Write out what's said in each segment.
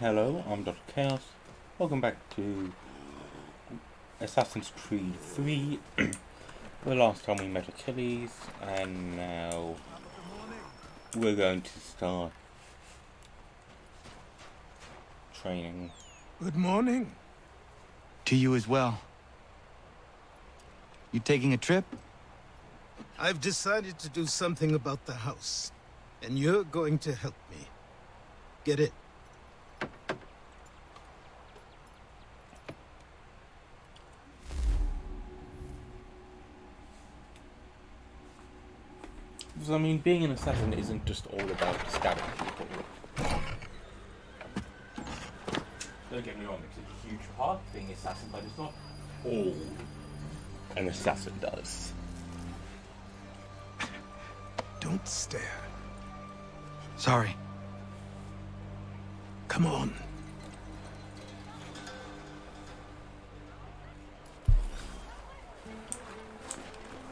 Hello, I'm Dr. Chaos. Welcome back to Assassin's Creed 3. The last time we met Achilles, and now we're going to start training. Good morning. To you as well. You taking a trip? I've decided to do something about the house, and you're going to help me. Get it? So, I mean, being an assassin isn't just all about stabbing people. Don't get me wrong, it's a huge part of being an assassin, but it's not all an assassin does. Don't stare. Sorry. Come on.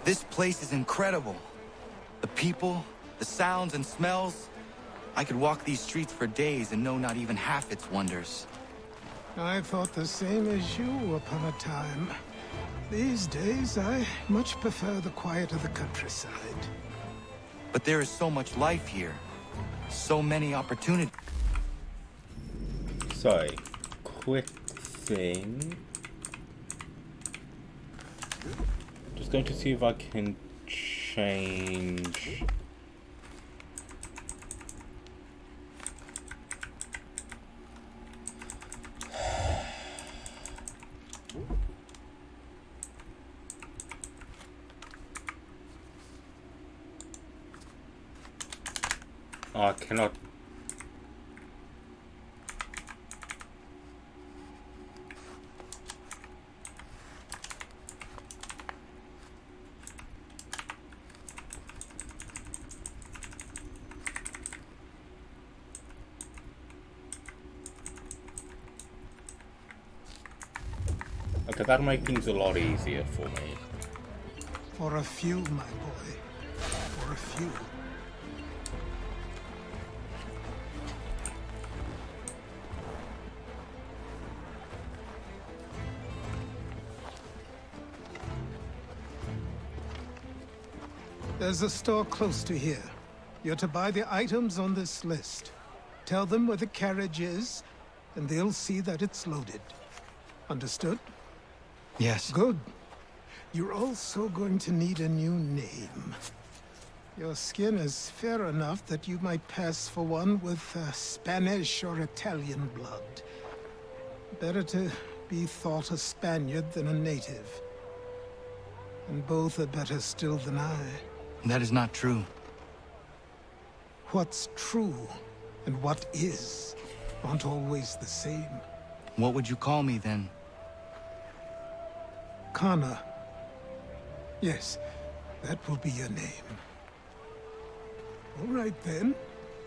This place is incredible. The people, the sounds and smells. I could walk these streets for days and know not even half its wonders. I thought the same as you upon a time. These days, I much prefer the quiet of the countryside. But there is so much life here. So many opportunities. Sorry, quick thing. Just going to see if I can change. Oh, I cannot. Okay, that'll make things a lot easier for me. For a few, my boy. For a few. There's a store close to here. You're to buy the items on this list. Tell them where the carriage is, and they'll see that it's loaded. Understood? Yes. Good. You're also going to need a new name. Your skin is fair enough that you might pass for one with Spanish or Italian blood. Better to be thought a Spaniard than a native. And both are better still than I. That is not true. What's true and what is aren't always the same. What would you call me then? Kana. Yes, that will be your name. All right then,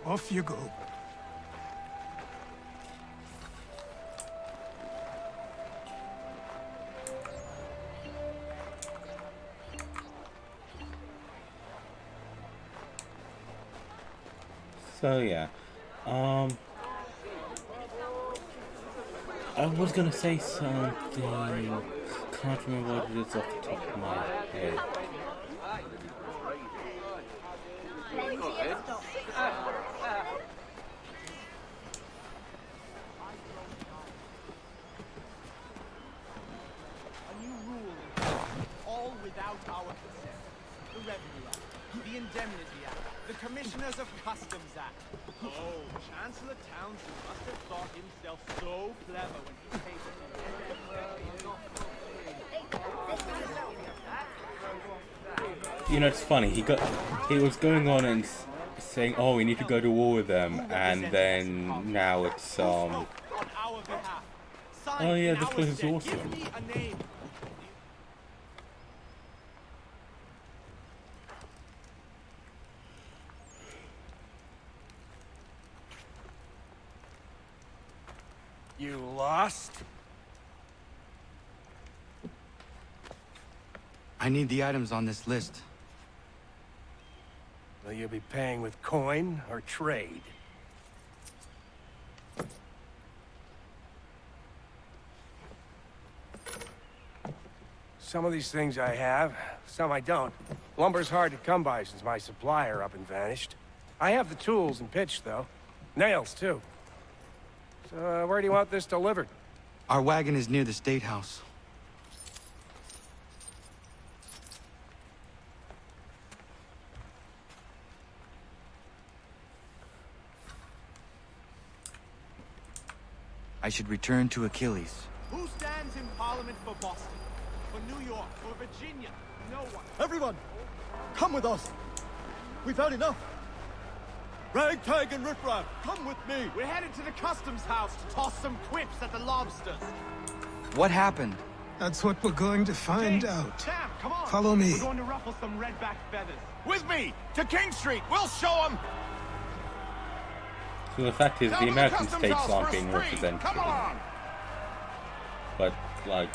off you go. So yeah, I was gonna say something, can't remember what it is off the top of my head. All without our consent. The Revenue Act, the Indemnity Act, the Commissioners of Customs Act. Oh, Chancellor Townsend must have thought himself so clever when he paid You know, it's funny. He was going on and saying, "Oh, we need to go to war with them," and then now it's on our behalf. Oh yeah, this place is awesome. Give me a name. You lost? I need the items on this list. Will you be paying with coin or trade? Some of these things I have, some I don't. Lumber's hard to come by since my supplier up and vanished. I have the tools and pitch, though. Nails, too. So, where do you want this delivered? Our wagon is near the State House. I should return to Achilles. Who stands in Parliament for Boston? For New York? For Virginia? No one. Everyone, come with us. We've had enough. Ragtag and riffraff, come with me. We're headed to the customs house to toss some quips at the lobsters. What happened? That's what we're going to find Jake, out. Sam, come on. Follow me. We're going to ruffle some redback feathers. With me, to King Street. We'll show them. So the fact is, the Down to American customs states house aren't for a being spree. represented. Come on. But, like,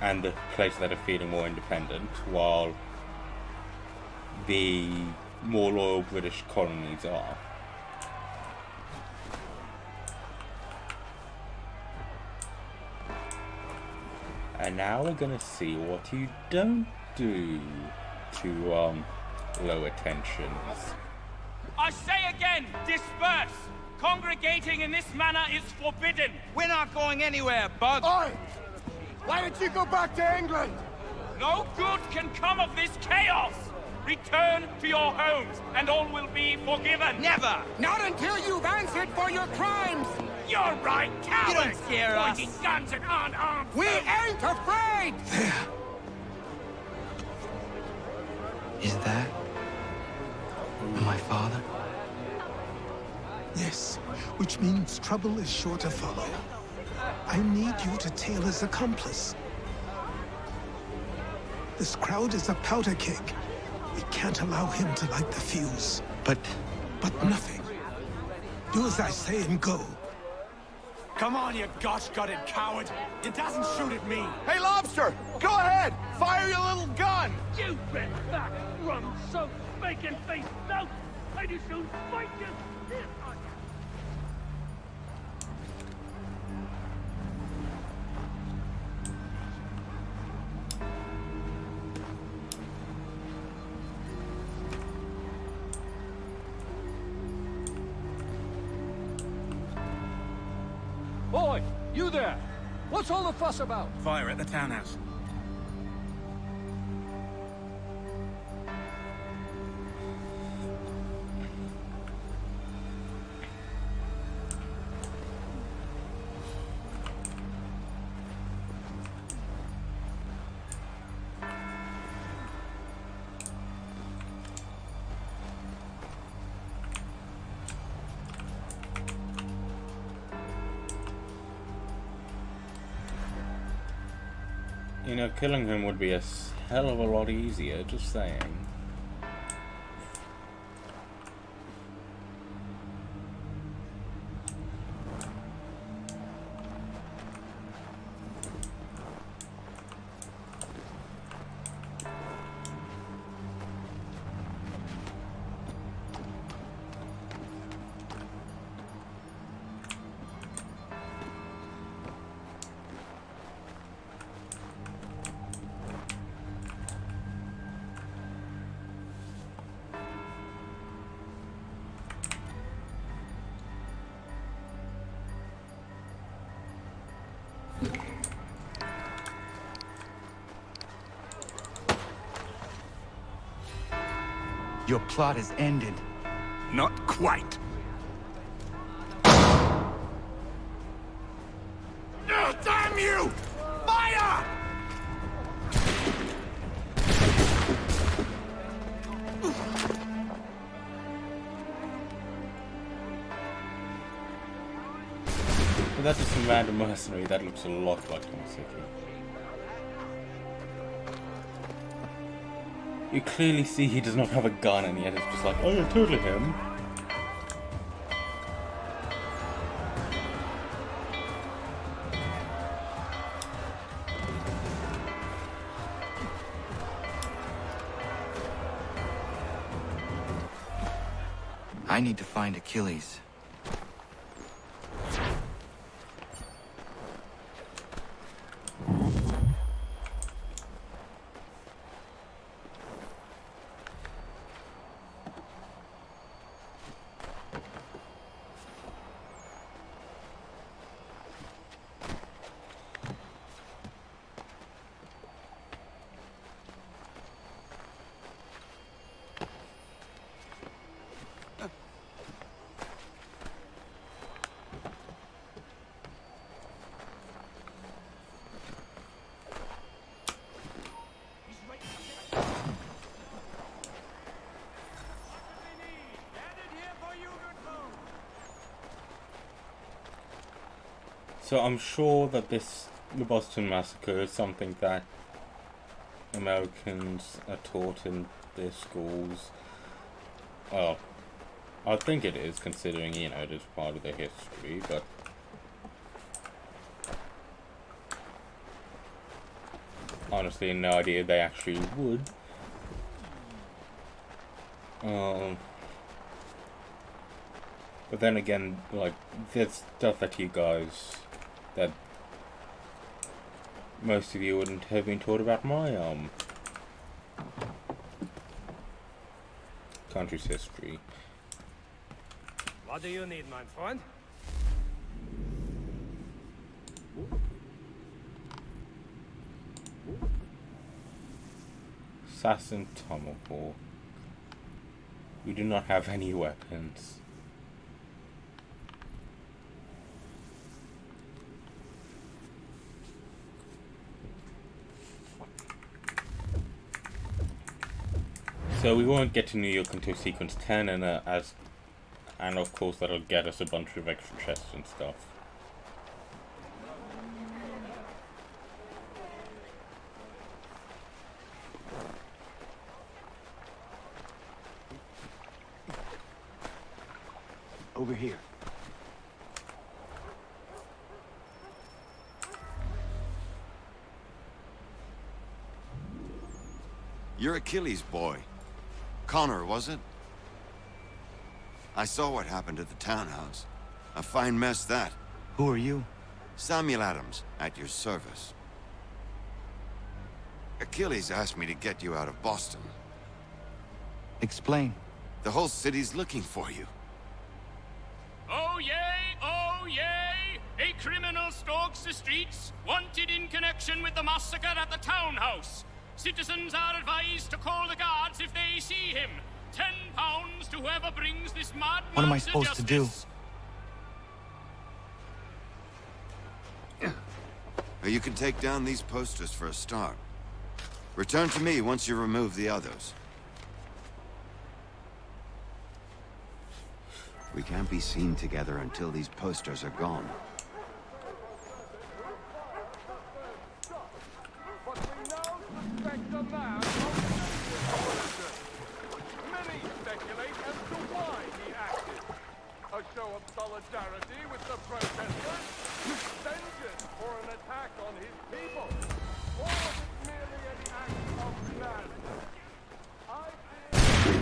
and the places that are feeling more independent, while the more loyal British colonies are. And now we're gonna see what you don't do to lower tensions. I say again, disperse! Congregating in this manner is forbidden! We're not going anywhere, Bug. Oi! Why did you go back to England? No good can come of this chaos! Return to your homes, and all will be forgiven! Never. Not until you've answered for your crimes! You're right, cowards! You don't scare us. Pointing guns at unarmed We folk. ain't afraid! There. Is that my father? Yes, which means trouble is sure to follow. I need you to tail his accomplice. This crowd is a powder keg. We can't allow him to light the fuse. But But nothing. Do as I say and go. Come on, you gosh-gutted coward. It doesn't shoot at me. Hey, Lobster, go ahead. Fire your little gun. You bet that rum-soaked, bacon-faced lout! I do soon fight you! Boy, you there! What's all the fuss about? Fire at the townhouse. You know, killing him would be a hell of a lot easier, just saying. Your plot is ended. Not quite. Damn you! Fire! But that's just some random mercenary that looks a lot like Tomasiki. You clearly see he does not have a gun, and yet it's just like, oh yeah, totally him. I need to find Achilles. So I'm sure that the Boston Massacre is something that Americans are taught in their schools. Well, I think it is, considering, you know, it is part of their history, but honestly, no idea they actually would. But then again, like, there's stuff that that most of you wouldn't have been taught about my, country's history. What do you need, my friend? Assassin Tomahawk. We do not have any weapons. So we won't get to New York until sequence 10, and of course that'll get us a bunch of extra chests and stuff. Over here. You're Achilles' boy. Connor, was it? I saw what happened at the townhouse. A fine mess, that. Who are you? Samuel Adams, at your service. Achilles asked me to get you out of Boston. Explain. The whole city's looking for you. Oh yay, oh yay! A criminal stalks the streets, wanted in connection with the massacre at the townhouse. Citizens are advised to call the guards if they see him. £10 to whoever brings this madman What am I supposed to do? You can take down these posters for a start. Return to me once you remove the others. We can't be seen together until these posters are gone. But we now suspect a man of many speculate as to why he acted. A show of solidarity with the protesters? Vengeance for an attack on his people? Or was it merely an act of madness? I fear...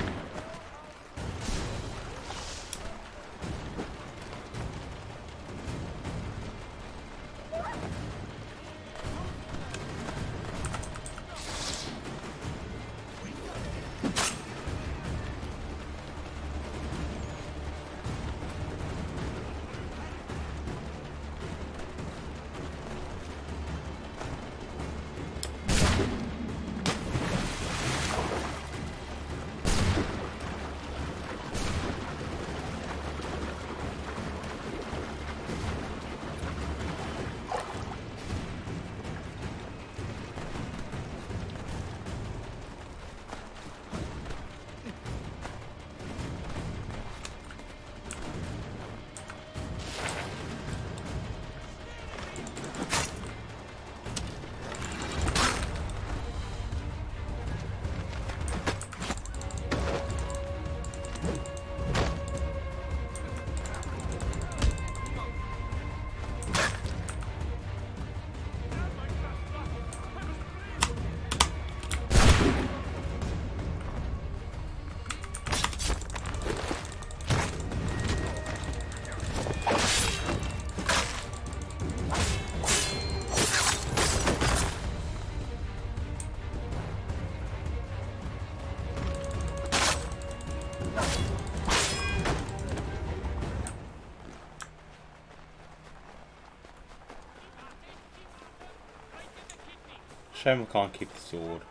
Shame I can't keep the sword.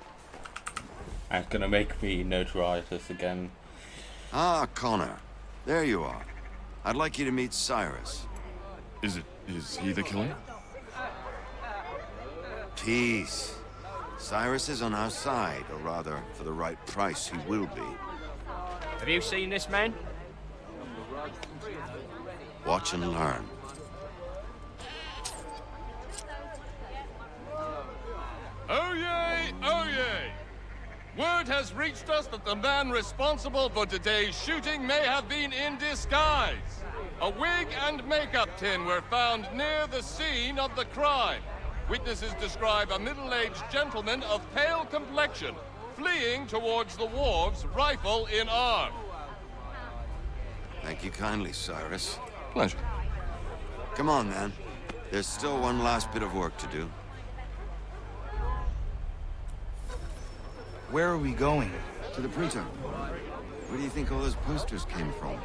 And it's gonna make me notorious again. Ah, Connor. There you are. I'd like you to meet Cyrus. Is he the killer? Peace. Cyrus is on our side, or rather, for the right price, he will be. Have you seen this man? Watch and learn. Word has reached us that the man responsible for today's shooting may have been in disguise. A wig and makeup tin were found near the scene of the crime. Witnesses describe a middle-aged gentleman of pale complexion fleeing towards the wharves, rifle in arm. Thank you kindly, Cyrus. Pleasure. Come on, then. There's still one last bit of work to do. Where are we going? To the printer. Where do you think all those posters came from?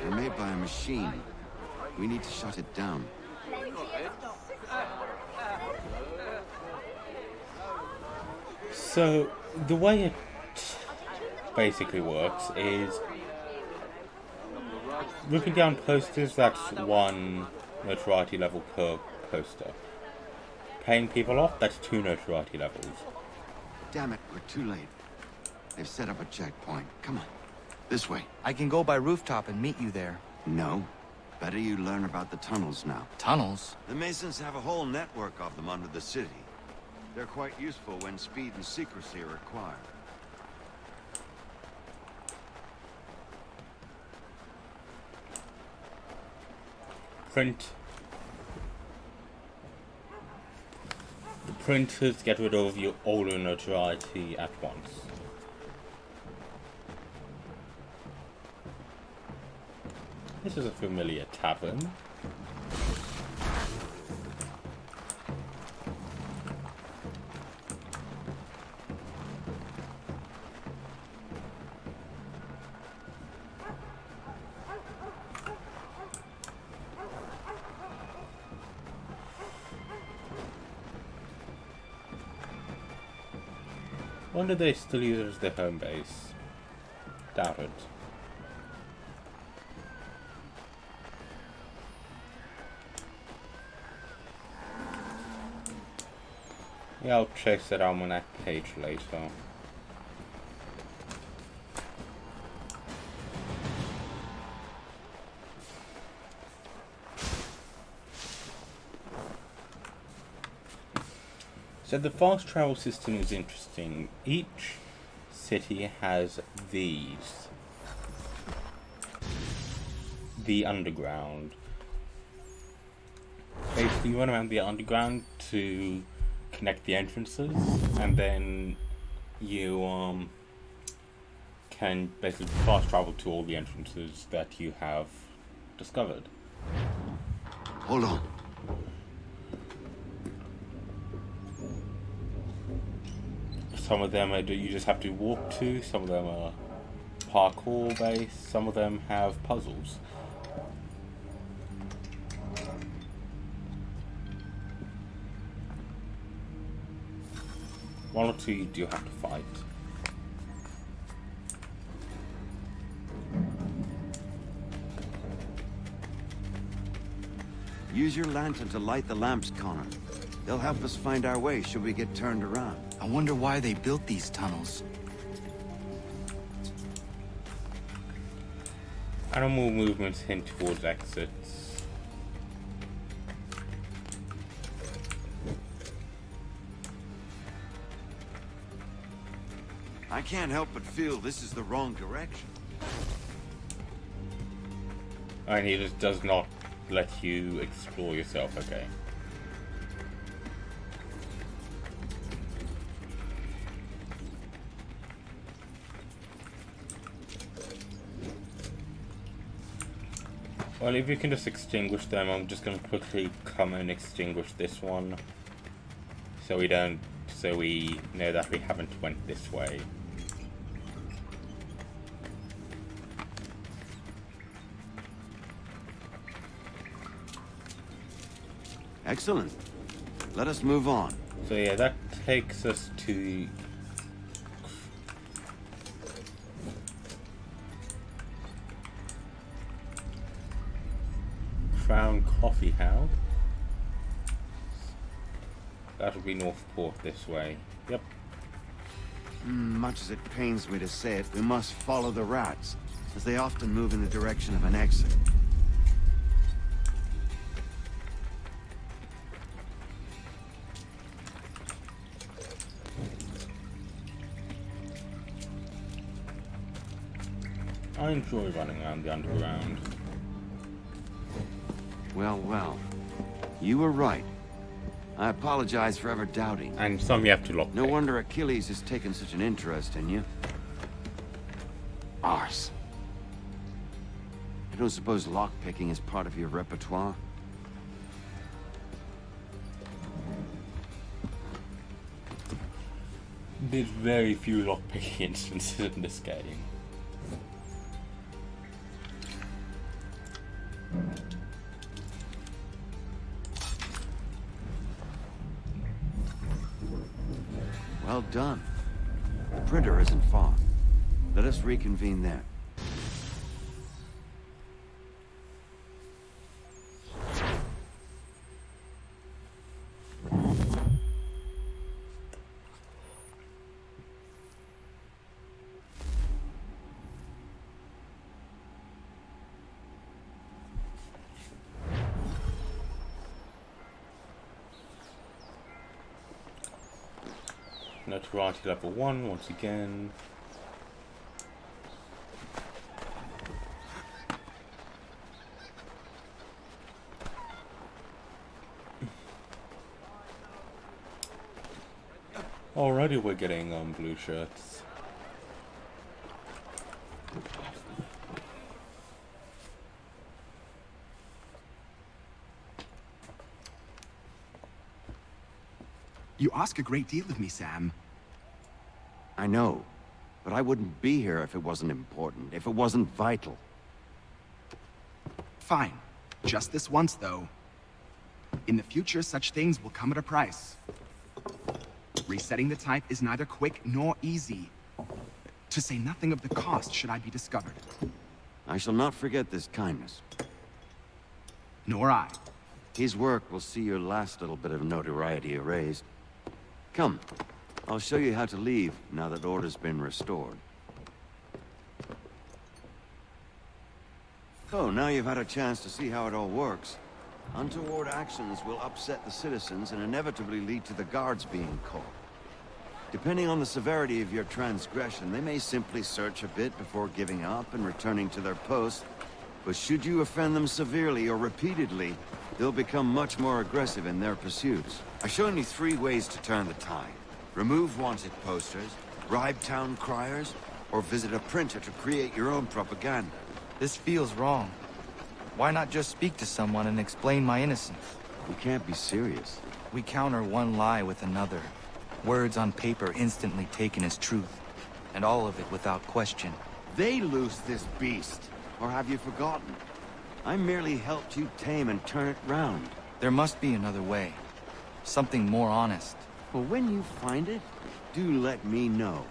They're made by a machine. We need to shut it down. So, the way it basically works is ripping down posters, that's one notoriety level per poster. Paying people off, that's 2 notoriety levels. Damn it, we're too late. They've set up a checkpoint. Come on. This way. I can go by rooftop and meet you there. No. Better you learn about the tunnels now. Tunnels? The Masons have a whole network of them under the city. They're quite useful when speed and secrecy are required. Print. The printers get rid of your older notoriety at once. This is a familiar tavern. Wonder they still use it as their home base. Doubt it. Yeah, I'll chase that almanac page later. So the fast travel system is interesting. Each city has these. The underground. Basically you run around the underground to connect the entrances, and then you can basically fast travel to all the entrances that you have discovered. Hold on. Some of them you just have to walk to, some of them are parkour based, some of them have puzzles. One or two you do have to fight. Use your lantern to light the lamps, Connor. They'll help us find our way should we get turned around. I wonder why they built these tunnels. Animal movements hint towards exits. I can't help but feel this is the wrong direction. And he just does not let you explore yourself, okay. Well, if you can just extinguish them, I'm just going to quickly come and extinguish this one. So we know that we haven't went this way. Excellent. Let us move on. So yeah, that takes us to Crown Coffee House. That'll be Northport this way. Yep. Much as it pains me to say it, we must follow the rats, as they often move in the direction of an exit. I enjoy running around the underground. Well, well. You were right. I apologize for ever doubting. And some you have to lock. No wonder Achilles has taken such an interest in you. Arse. I don't suppose lockpicking is part of your repertoire? There's very few lockpicking instances in this game. Well done. The printer isn't far. Let us reconvene there. Notoriety level 1 once again. Already we're getting blue shirts. You ask a great deal of me, Sam. I know, but I wouldn't be here if it wasn't important, if it wasn't vital. Fine. Just this once, though. In the future, such things will come at a price. Resetting the type is neither quick nor easy. To say nothing of the cost should I be discovered. I shall not forget this kindness. Nor I. His work will see your last little bit of notoriety erased. Come, I'll show you how to leave now that order's been restored. So, now you've had a chance to see how it all works. Untoward actions will upset the citizens and inevitably lead to the guards being caught. Depending on the severity of your transgression, they may simply search a bit before giving up and returning to their posts. But should you offend them severely or repeatedly, they'll become much more aggressive in their pursuits. I've shown you 3 ways to turn the tide. Remove wanted posters, bribe town criers, or visit a printer to create your own propaganda. This feels wrong. Why not just speak to someone and explain my innocence? You can't be serious. We counter one lie with another. Words on paper instantly taken as truth. And all of it without question. They loose this beast. Or have you forgotten? I merely helped you tame and turn it round. There must be another way. Something more honest. Well, when you find it, do let me know.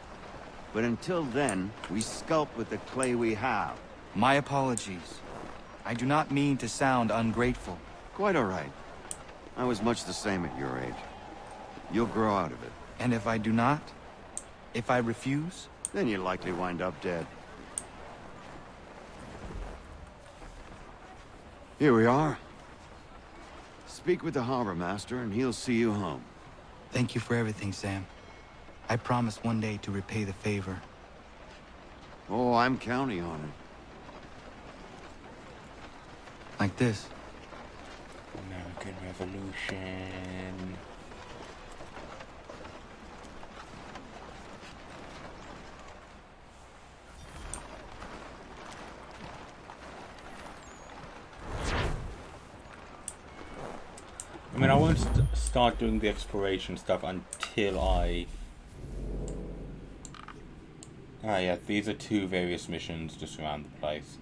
But until then, we sculpt with the clay we have. My apologies. I do not mean to sound ungrateful. Quite all right. I was much the same at your age. You'll grow out of it. And if I do not? If I refuse? Then you'll likely wind up dead. Here we are. Speak with the harbor master and he'll see you home. Thank you for everything, Sam. I promise one day to repay the favor. Oh, I'm counting on it. Like this. American Revolution. I mean, I won't start doing the exploration stuff until I... Ah, yeah, these are 2 various missions just around the place.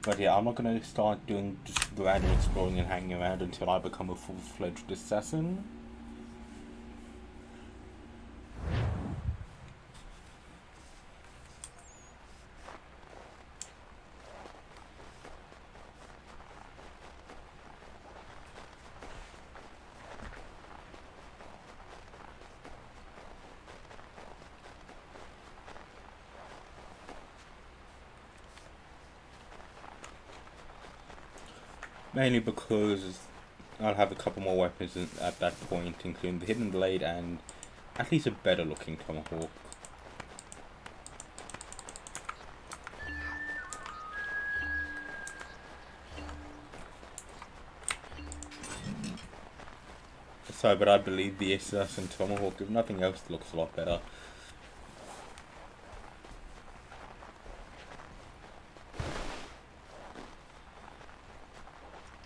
But yeah, I'm not going to start doing just random exploring and hanging around until I become a full-fledged assassin. Mainly because I'll have a couple more weapons at that point, including the Hidden Blade and at least a better looking Tomahawk. Sorry, but I believe the Assassin Tomahawk, if nothing else, looks a lot better.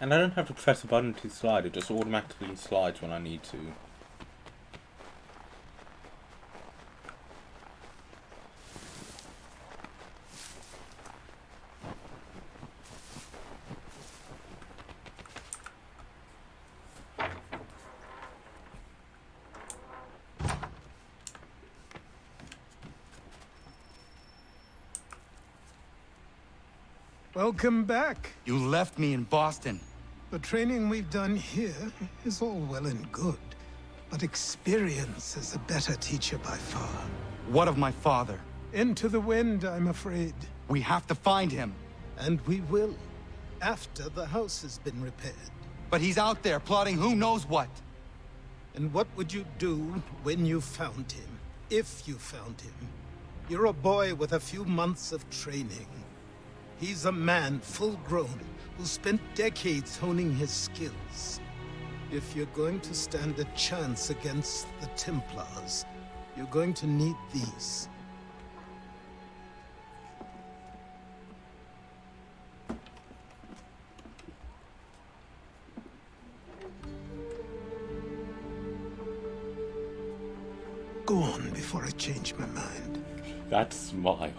And I don't have to press a button to slide, it just automatically slides when I need to. Welcome back. You left me in Boston. The training we've done here is all well and good, but experience is a better teacher by far. What of my father? Into the wind, I'm afraid. We have to find him. And we will, after the house has been repaired. But he's out there plotting who knows what. And what would you do when you found him? If you found him? You're a boy with a few months of training. He's a man, full-grown, who spent decades honing his skills. If you're going to stand a chance against the Templars, you're going to need these. Go on before I change my mind. That smile.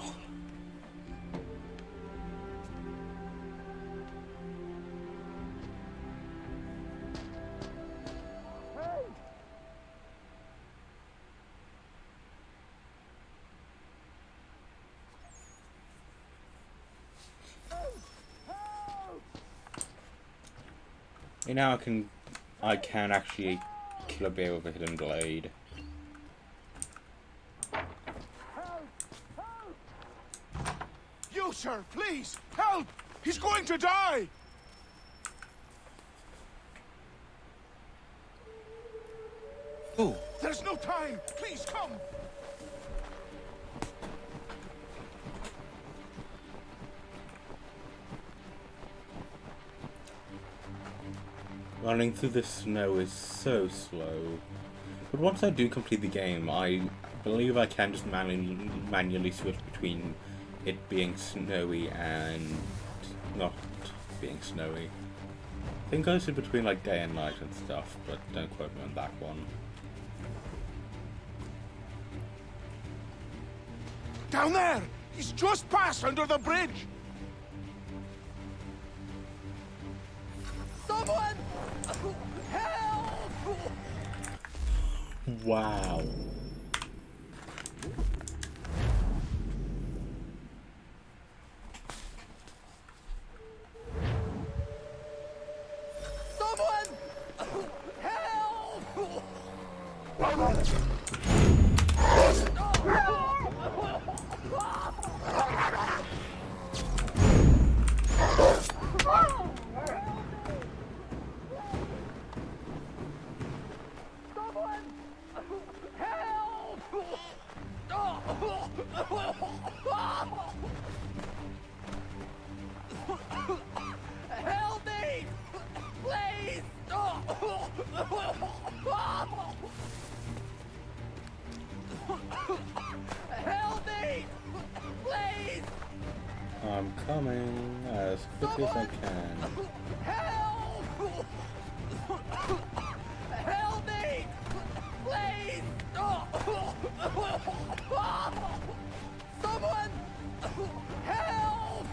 You know, I can actually kill a bear with a hidden blade. You, sir, please, help! He's going to die! Who? There's no time! Please, come! Running through the snow is so slow. But once I do complete the game, I believe I can just manually switch between it being snowy and not being snowy. I think I switch between like day and night and stuff, but don't quote me on that one. Down there! He's just passed under the bridge! Someone! Help! Wow. Someone! Help! Help me! Please! Help me! Please! I'm coming as quickly as I can. Help! Help me! Please! Someone! Help! Someone! Help!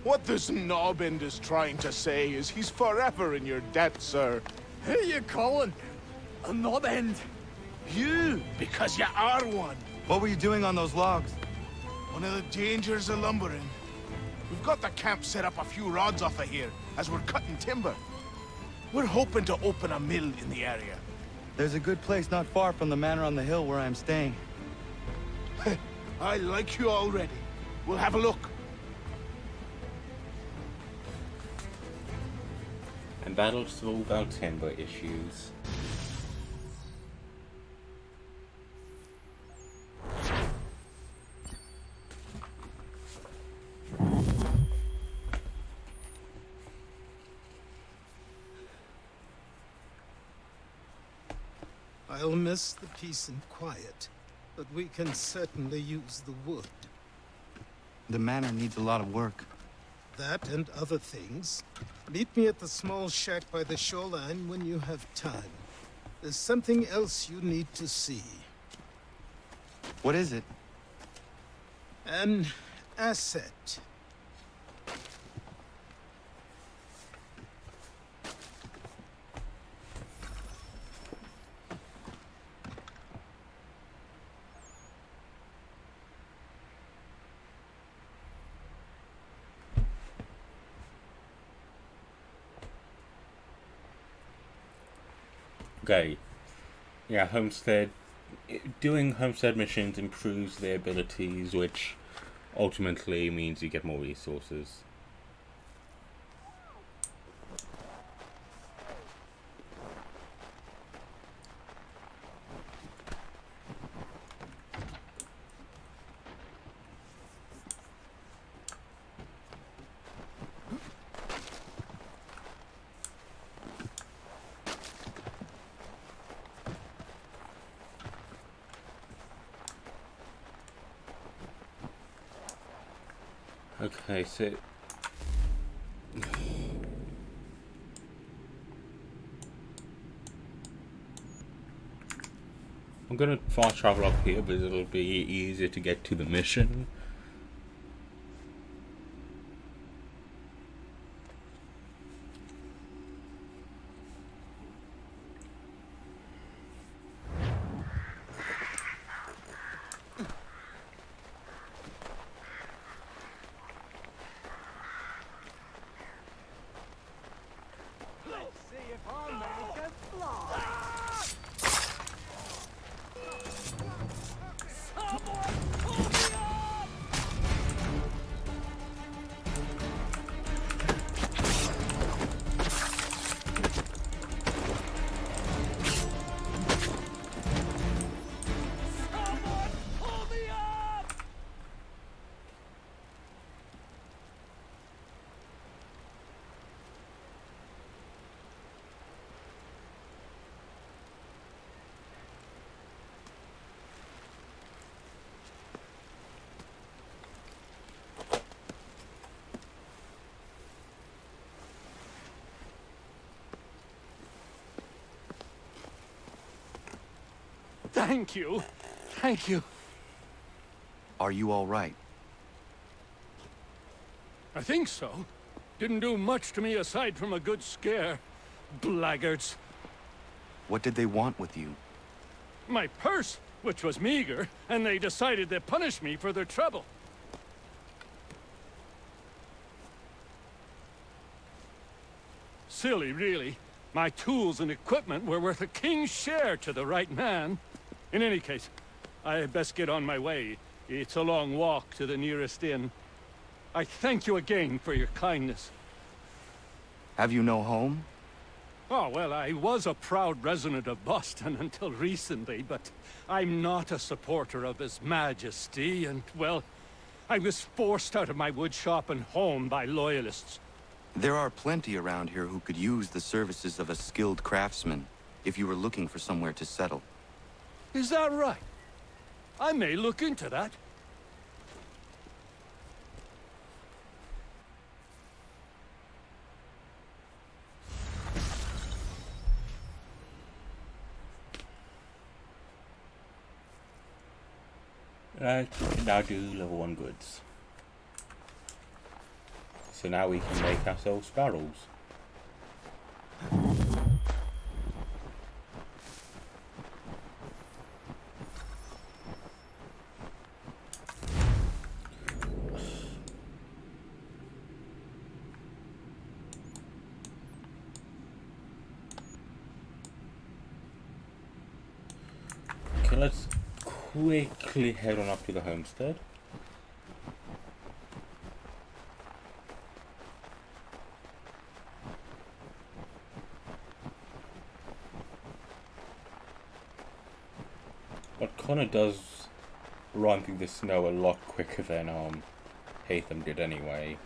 What this knobend is trying to say is he's forever in your debt, sir. Who you calling? A knob end? You, because you are one. What were you doing on those logs? One of the dangers of lumbering. We've got the camp set up a few rods off of here, as we're cutting timber. We're hoping to open a mill in the area. There's a good place not far from the manor on the hill where I'm staying. I like you already. We'll have a look. And that'll solve our timber issues. I'll miss the peace and quiet, but we can certainly use the wood. The manor needs a lot of work. That and other things. Meet me at the small shack by the shoreline when you have time. There's something else you need to see. What is it? An asset. Okay. Yeah, homestead. Doing homestead missions improves their abilities, which ultimately means you get more resources. Okay, so I'm gonna fast travel up here, but it'll be easier to get to the mission. Thank you. Thank you. Are you all right? I think so. Didn't do much to me aside from a good scare. Blackguards. What did they want with you? My purse, which was meager, and they decided to punish me for their trouble. Silly, really. My tools and equipment were worth a king's share to the right man. In any case, I had best get on my way. It's a long walk to the nearest inn. I thank you again for your kindness. Have you no home? Oh, well, I was a proud resident of Boston until recently, but I'm not a supporter of His Majesty, and, well, I was forced out of my woodshop and home by loyalists. There are plenty around here who could use the services of a skilled craftsman, if you were looking for somewhere to settle. Is that right? I may look into that. Right, we can now do level 1 goods. So now we can make ourselves barrels. Okay, let's quickly head on up to the homestead. But Connor does run through the snow a lot quicker than Hatham did anyway.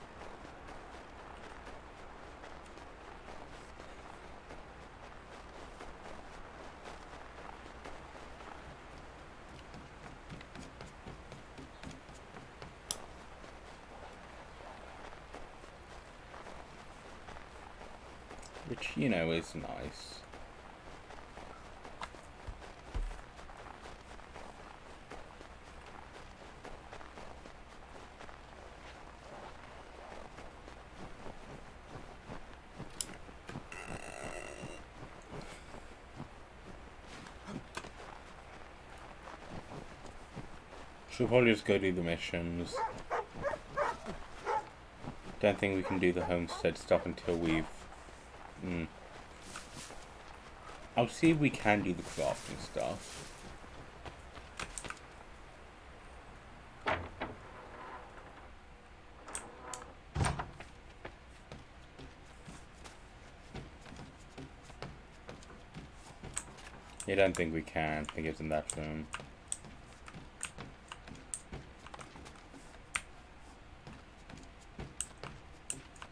Which, you know, is nice. Should probably just go do the missions. Don't think we can do the homestead stuff until we've... I'll see if we can do the crafting stuff. I don't think we can. I think it's in that room.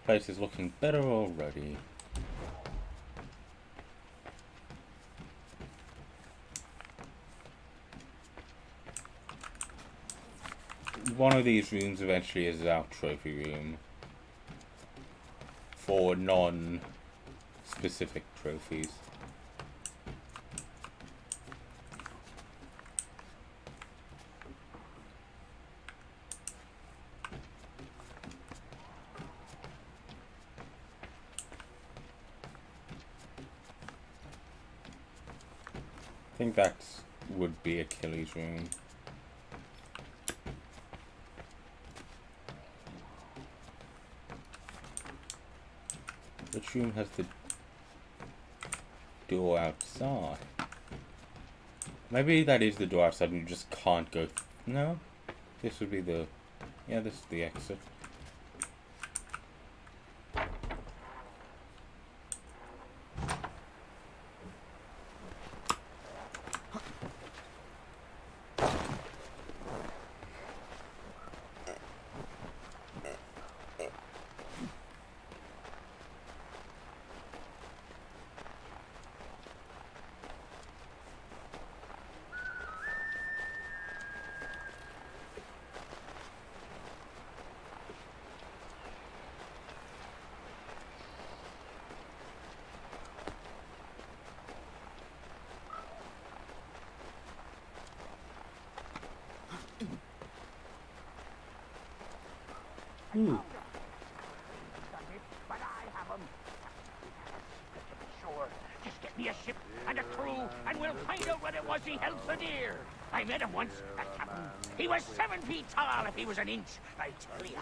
Place is looking better already. One of these rooms eventually is our trophy room for non-specific trophies. I think that would be Achilles' room. Which room has the door outside? Maybe that is the door outside and you just can't go... No? This would be the... Yeah, this is the exit. Ooh. But I have 'em. Sure, just get me a ship and a crew, and we'll find out what it was he held for dear. I met him once, that captain. He was 7 feet tall if he was an inch, I tell ya.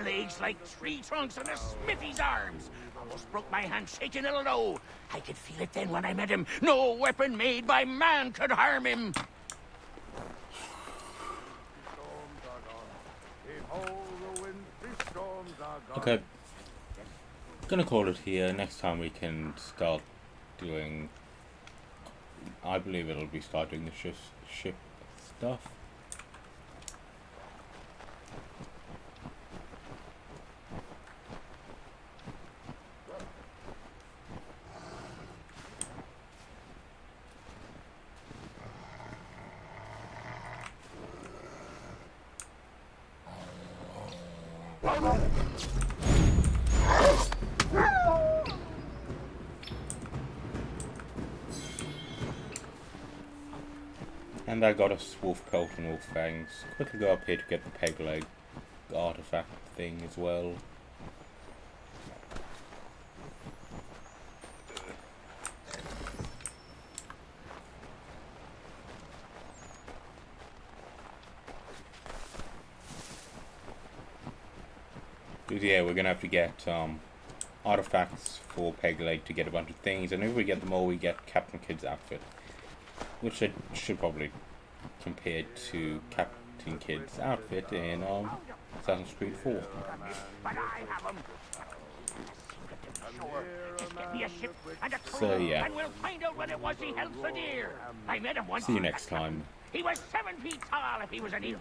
Legs like tree trunks and a smithy's arms. Almost broke my hand shaking it'll know. I could feel it then when I met him. No weapon made by man could harm him. Okay, gonna call it here. Next time we can start doing, I believe it'll be start doing the ship stuff. And I got a wolf pelt and wolf fangs. Quickly go up here to get the peg leg artifact thing as well. Because yeah, we're gonna have to get artifacts for peg leg to get a bunch of things, and if we get them all, we get Captain Kidd's outfit. Which I should probably compared to Captain Kidd's outfit in Assassin's Creed 4. But I have 'em. Sure. Just get me a ship and a crew, So yeah. and we'll find out what it was he held so dear. I met him once. See you next time. He was 7 feet tall if he was an inch.